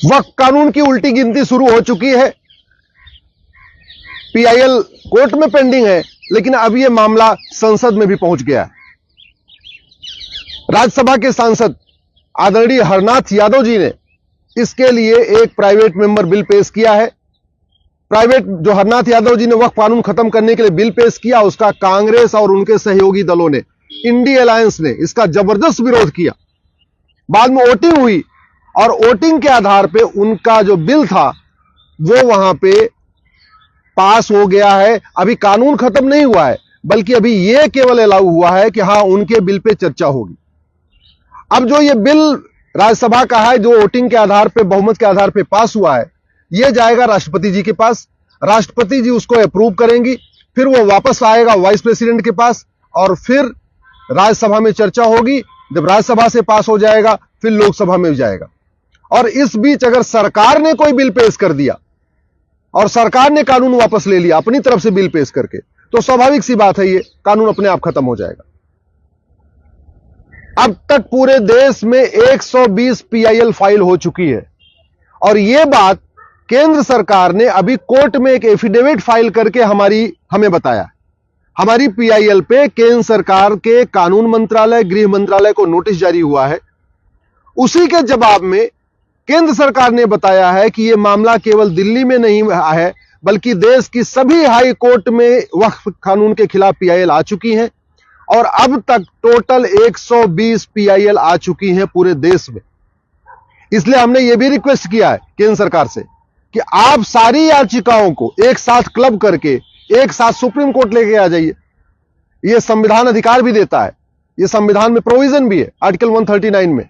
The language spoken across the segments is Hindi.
वक्फ कानून की उल्टी गिनती शुरू हो चुकी है। पीआईएल कोर्ट में पेंडिंग है, लेकिन अब यह मामला संसद में भी पहुंच गया है। राज्यसभा के सांसद आदरणीय हरनाथ यादव जी ने इसके लिए एक प्राइवेट मेंबर बिल पेश किया है। जो हरनाथ यादव जी ने वक्फ कानून खत्म करने के लिए बिल पेश किया, उसका कांग्रेस और उनके सहयोगी दलों ने, इंडी अलायंस ने इसका जबरदस्त विरोध किया। बाद में वोटिंग हुई और वोटिंग के आधार पे उनका जो बिल था वो वहां पे पास हो गया है। अभी कानून खत्म नहीं हुआ है, बल्कि अभी यह केवल अलाउ हुआ है कि हां, उनके बिल पे चर्चा होगी। अब जो ये बिल राज्यसभा का है, जो वोटिंग के आधार पे, बहुमत के आधार पे पास हुआ है, यह जाएगा राष्ट्रपति जी के पास। राष्ट्रपति जी उसको अप्रूव करेंगी, फिर वो वापस आएगा वाइस प्रेसिडेंट के पास और फिर राज्यसभा में चर्चा होगी। जब राज्यसभा से पास हो जाएगा, फिर लोकसभा में जाएगा। और इस बीच अगर सरकार ने कोई बिल पेश कर दिया और सरकार ने कानून वापस ले लिया अपनी तरफ से बिल पेश करके, तो स्वाभाविक सी बात है, ये कानून अपने आप खत्म हो जाएगा। अब तक पूरे देश में 120 पीआईएल फाइल हो चुकी है और यह बात केंद्र सरकार ने अभी कोर्ट में एक एफिडेविट फाइल करके हमें बताया। हमारी पीआईएल पे केंद्र सरकार के कानून मंत्रालय, गृह मंत्रालय को नोटिस जारी हुआ है। उसी के जवाब में केंद्र सरकार ने बताया है कि यह मामला केवल दिल्ली में नहीं है, बल्कि देश की सभी हाई कोर्ट में वक्फ कानून के खिलाफ पीआईएल आ चुकी हैं और अब तक टोटल 120 पीआईएल आ चुकी हैं पूरे देश में। इसलिए हमने यह भी रिक्वेस्ट किया है केंद्र सरकार से कि आप सारी याचिकाओं को एक साथ क्लब करके एक साथ सुप्रीम कोर्ट लेके आ जाइए। यह संविधान अधिकार भी देता है, यह संविधान में प्रोविजन भी है आर्टिकल 139 में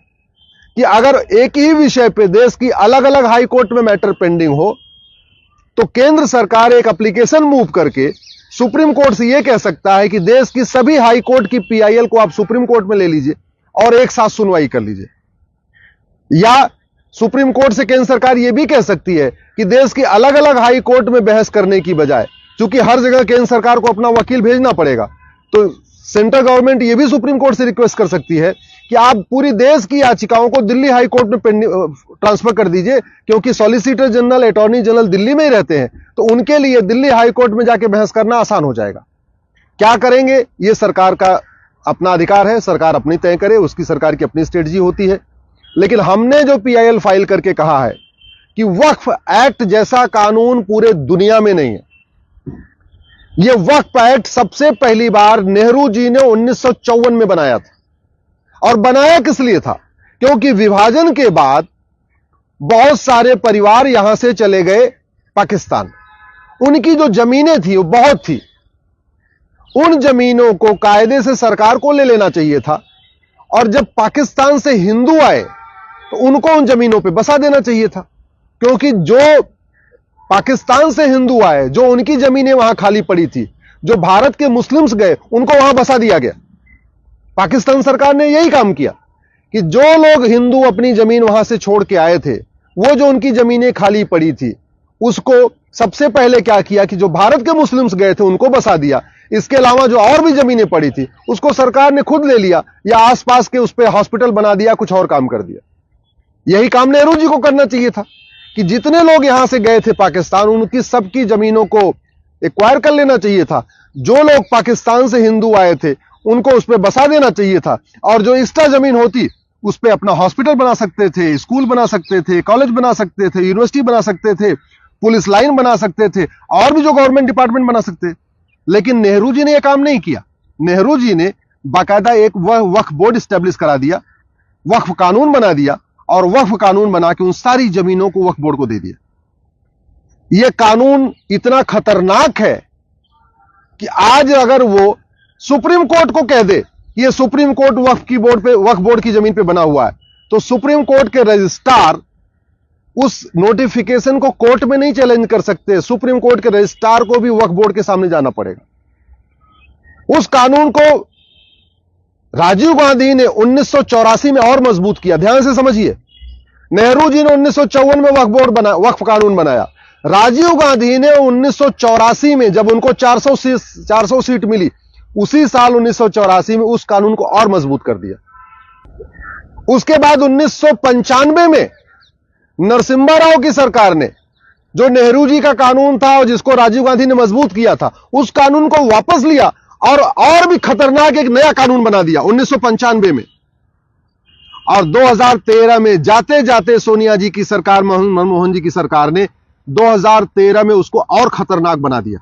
कि अगर एक ही विषय पे देश की अलग अलग हाई कोर्ट में मैटर पेंडिंग हो, तो केंद्र सरकार एक एप्लीकेशन मूव करके सुप्रीम कोर्ट से यह कह सकता है कि देश की सभी हाई कोर्ट की पीआईएल को आप सुप्रीम कोर्ट में ले लीजिए और एक साथ सुनवाई कर लीजिए। या सुप्रीम कोर्ट से केंद्र सरकार यह भी कह सकती है कि देश की अलग अलग हाई कोर्ट में बहस करने की बजाय, चूंकि हर जगह केंद्र सरकार को अपना वकील भेजना पड़ेगा, तो सेंट्रल गवर्नमेंट यह भी सुप्रीम कोर्ट से रिक्वेस्ट कर सकती है कि आप पूरी देश की याचिकाओं को दिल्ली हाई कोर्ट में ट्रांसफर कर दीजिए, क्योंकि solicitor general, attorney general Delhi में ही रहते हैं, तो उनके लिए दिल्ली हाई कोर्ट में जाके बहस करना आसान हो जाएगा। क्या करेंगे, यह सरकार का अपना अधिकार है, सरकार अपनी तय करे, उसकी सरकार की अपनी स्ट्रेटजी होती है। लेकिन हमने जो पीआईएल फाइल करके कहा है कि वक्फ एक्ट जैसा कानून पूरे दुनिया में नहीं है। यह वक्फ एक्ट सबसे पहली बार नेहरू जी ने 1954 में बनाया था। और बनाया किस लिए था? क्योंकि विभाजन के बाद बहुत सारे परिवार यहां से चले गए पाकिस्तान। उनकी जो जमीनें थी वो बहुत थी, उन जमीनों को कायदे से सरकार को ले लेना चाहिए था और जब पाकिस्तान से हिंदू आए तो उनको उन जमीनों पे बसा देना चाहिए था, क्योंकि जो पाकिस्तान से हिंदू आए, जो उनकी जमीनें वहां खाली पड़ी थी, जो भारत के मुस्लिम्स गए, उनको वहां बसा दिया गया। पाकिस्तान सरकार ने यही काम किया कि जो लोग हिंदू अपनी जमीन वहां से छोड़ के आए थे, वो जो उनकी जमीनें खाली पड़ी थी, उसको सबसे पहले क्या किया कि जो भारत के मुस्लिम्स गए थे उनको बसा दिया। इसके अलावा जो और भी जमीनें पड़ी थी उसको सरकार ने खुद ले लिया या आसपास के उस पर हॉस्पिटल बना दिया, कुछ और काम कर दिया। यही काम नेहरू जी को करना चाहिए था कि जितने लोग यहां से गए थे पाकिस्तान, उनकी सबकी जमीनों को एक्वायर कर लेना चाहिए था। जो लोग पाकिस्तान से हिंदू आए थे उनको उस पर बसा देना चाहिए था और जो एक्स्ट्रा जमीन होती उस पर अपना हॉस्पिटल बना सकते थे, स्कूल बना सकते थे, कॉलेज बना सकते थे, यूनिवर्सिटी बना सकते थे, पुलिस लाइन बना सकते थे और भी जो गवर्नमेंट डिपार्टमेंट बना सकते। लेकिन नेहरू जी ने यह काम नहीं किया। नेहरू जी ने बाकायदा एक वक्फ बोर्ड स्टैब्लिश करा दिया, वक्फ कानून बना दिया और वक्फ कानून बना के उन सारी जमीनों को वक्फ बोर्ड को दे दिया। यह कानून इतना खतरनाक है कि आज अगर वो सुप्रीम कोर्ट को कह दे, यह सुप्रीम कोर्ट वक्फ बोर्ड की जमीन पे बना हुआ है, तो सुप्रीम कोर्ट के रजिस्ट्रार उस नोटिफिकेशन को कोर्ट में नहीं चैलेंज कर सकते। सुप्रीम कोर्ट के रजिस्ट्रार को भी वक्फ बोर्ड के सामने जाना पड़ेगा। उस कानून को राजीव गांधी ने 1984 में और मजबूत किया। ध्यान से समझिए, नेहरू जी ने 1954 में वक्फ कानून बनाया। राजीव गांधी ने 1984 में, जब उनको 400 सीट मिली, उसी साल 1984 में उस कानून को और मजबूत कर दिया। उसके बाद 1995 में नरसिम्हा राव की सरकार ने जो नेहरू जी का कानून था और जिसको राजीव गांधी ने मजबूत किया था, उस कानून को वापस लिया और भी खतरनाक एक नया कानून बना दिया 1995 में। और 2013 में जाते जाते सोनिया जी की सरकार, मनमोहन जी की सरकार ने 2013 में उसको और खतरनाक बना दिया।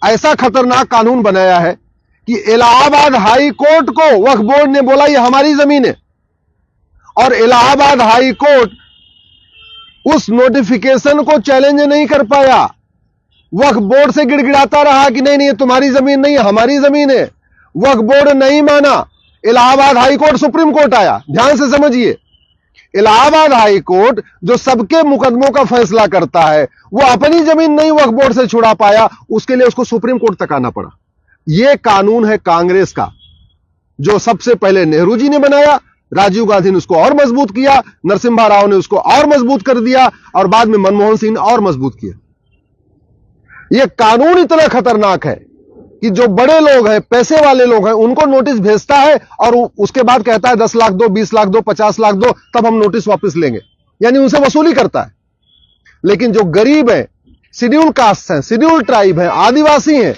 ऐसा खतरनाक कानून बनाया है कि इलाहाबाद हाई कोर्ट को वक्फ बोर्ड ने बोला ये हमारी जमीन है, और इलाहाबाद हाई कोर्ट उस नोटिफिकेशन को चैलेंज नहीं कर पाया। वक्फ बोर्ड से गिड़गिड़ाता रहा कि नहीं नहीं ये तुम्हारी जमीन नहीं है, हमारी जमीन है। वक्फ बोर्ड नहीं माना, Allahabad high court supreme court आया। ध्यान से समझिए, इलाहाबाद हाई कोर्ट जो सबके मुकदमों का फैसला करता है, वो अपनी जमीन नहीं वक्फ बोर्ड से छुड़ा पाया, उसके लिए उसको सुप्रीम कोर्ट तक आना पड़ा। यह कानून है कांग्रेस का, जो सबसे पहले नेहरू जी ने बनाया, राजीव गांधी ने उसको और मजबूत किया, नरसिम्हा राव ने उसको और मजबूत कर दिया, और बाद में मनमोहन सिंह ने और मजबूत किया। यह कानून इतना खतरनाक है कि जो बड़े लोग हैं, पैसे वाले लोग हैं, उनको नोटिस भेजता है और उसके बाद कहता है 10 लाख दो, 20 लाख दो, 50 लाख दो, तब हम नोटिस वापस लेंगे, यानी उनसे वसूली करता है। लेकिन जो गरीब हैं, शेड्यूल कास्ट हैं, शेड्यूल ट्राइब हैं, आदिवासी हैं,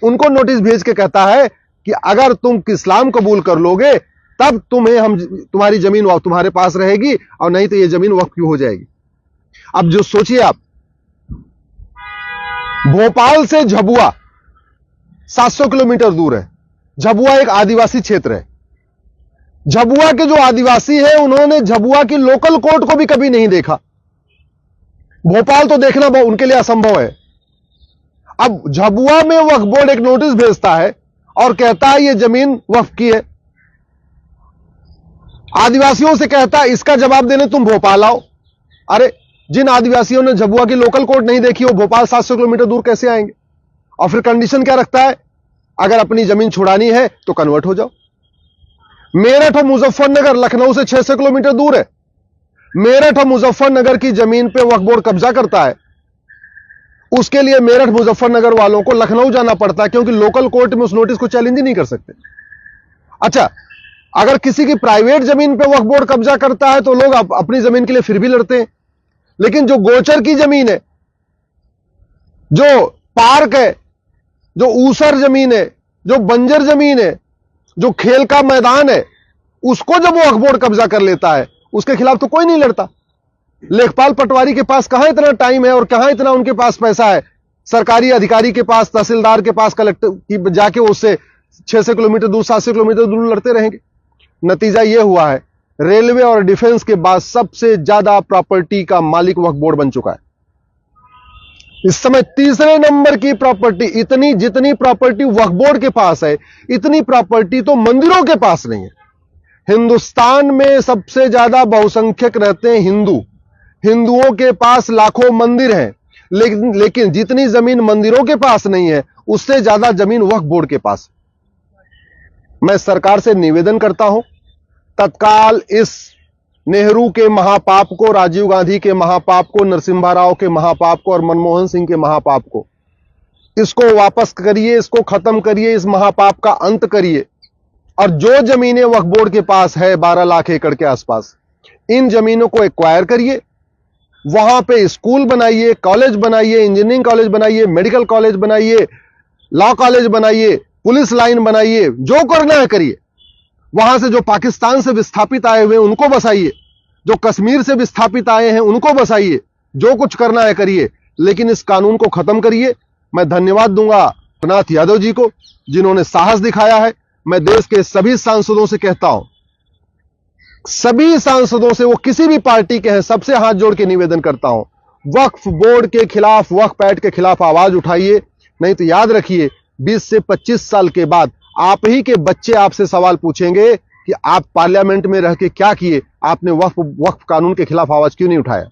उनको नोटिस भेज के कहता है कि अगर तुम इस्लाम कबूल कर लोगे तब तुम्हारी जमीन तुम्हारे पास रहेगी, और नहीं तो यह जमीन वक्फ क्यों हो जाएगी। अब जो सोचिए आप, भोपाल से झबुआ 700 किलोमीटर दूर है। झबुआ एक आदिवासी क्षेत्र है। झबुआ के जो आदिवासी हैं, उन्होंने झबुआ की लोकल कोर्ट को भी कभी नहीं देखा। भोपाल तो देखना उनके लिए असंभव है। अब झबुआ में वक्फ बोर्ड एक नोटिस भेजता है और कहता है यह जमीन वक्फ की है। आदिवासियों से कहता है इसका जवाब देने तुम भोपाल आओ। अरे, जिन आदिवासियों ने झबुआ की लोकल कोर्ट नहीं देखी, वो भोपाल 700 किलोमीटर दूर कैसे आएंगे। और फिर कंडीशन क्या रखता है, अगर अपनी जमीन छुड़ानी है तो कन्वर्ट हो जाओ। मेरठ और मुजफ्फरनगर लखनऊ से 600 किलोमीटर दूर है। मेरठ और मुजफ्फरनगर की जमीन पे वक्फ बोर्ड कब्जा करता है, उसके लिए मेरठ मुजफ्फरनगर वालों को लखनऊ जाना पड़ता है, क्योंकि लोकल कोर्ट में उस नोटिस को चैलेंज ही नहीं कर सकते। अच्छा, अगर किसी की प्राइवेट जमीन पे वक्फ बोर्ड कब्जा करता है तो लोग अपनी जमीन के लिए फिर भी लड़ते हैं। लेकिन जो गोचर की जमीन है, जो पार्क है, जो ऊसर जमीन है, जो बंजर जमीन है, जो खेल का मैदान है, उसको जब वो वक्फ बोर्ड कब्जा कर लेता है, उसके खिलाफ तो कोई नहीं लड़ता। लेखपाल पटवारी के पास कहां इतना टाइम है और कहां इतना उनके पास पैसा है। सरकारी अधिकारी के पास, तहसीलदार के पास, कलेक्टर की जाके उससे 600 किलोमीटर दूर, 700 किलोमीटर दूर लड़ते रहेंगे। नतीजा यह हुआ है, रेलवे और डिफेंस के बाद सबसे ज्यादा प्रॉपर्टी का मालिक वक्फ बोर्ड बन चुका है। इस समय तीसरे नंबर की प्रॉपर्टी, जितनी प्रॉपर्टी वक्फ बोर्ड के पास है, इतनी प्रॉपर्टी तो मंदिरों के पास नहीं है। हिंदुस्तान में सबसे ज्यादा बहुसंख्यक रहते हैं हिंदू। हिंदुओं के पास लाखों मंदिर हैं, लेकिन जितनी जमीन मंदिरों के पास नहीं है, उससे ज्यादा जमीन वक्फ बोर्ड के पास। मैं सरकार से निवेदन करता हूं, तत्काल इस नेहरू के महापाप को, राजीव गांधी के महापाप को, नरसिम्हा राव के महापाप को और मनमोहन सिंह के महापाप को, इसको वापस करिए, इसको खत्म करिए, इस महापाप का अंत करिए। और जो जमीनें वक्फ बोर्ड के पास है 12 लाख एकड़ के आसपास, इन जमीनों को एक्वायर करिए, वहां पे स्कूल बनाइए, कॉलेज बनाइए, इंजीनियरिंग कॉलेज बनाइए, मेडिकल कॉलेज बनाइए, लॉ कॉलेज बनाइए, पुलिस लाइन बनाइए, जो करना है करिए। वहां से जो पाकिस्तान से विस्थापित आए हुए उनको बसाइए, जो कश्मीर से विस्थापित आए हैं उनको बसाइए, जो कुछ करना है करिए, लेकिन इस कानून को खत्म करिए। मैं धन्यवाद दूंगा रघुनाथ यादव जी को, जिन्होंने साहस दिखाया है। मैं देश के सभी सांसदों से कहता हूं, सभी सांसदों से, वो किसी भी पार्टी के हैं, सबसे हाथ जोड़ के निवेदन करता हूं, वक्फ बोर्ड के खिलाफ, वक्फ एक्ट के खिलाफ आवाज उठाइए। नहीं तो याद रखिए, 20 से 25 साल के बाद आप ही के बच्चे आपसे सवाल पूछेंगे कि आप पार्लियामेंट में रह के क्या किए, आपने वक्फ कानून के खिलाफ आवाज क्यों नहीं उठाया।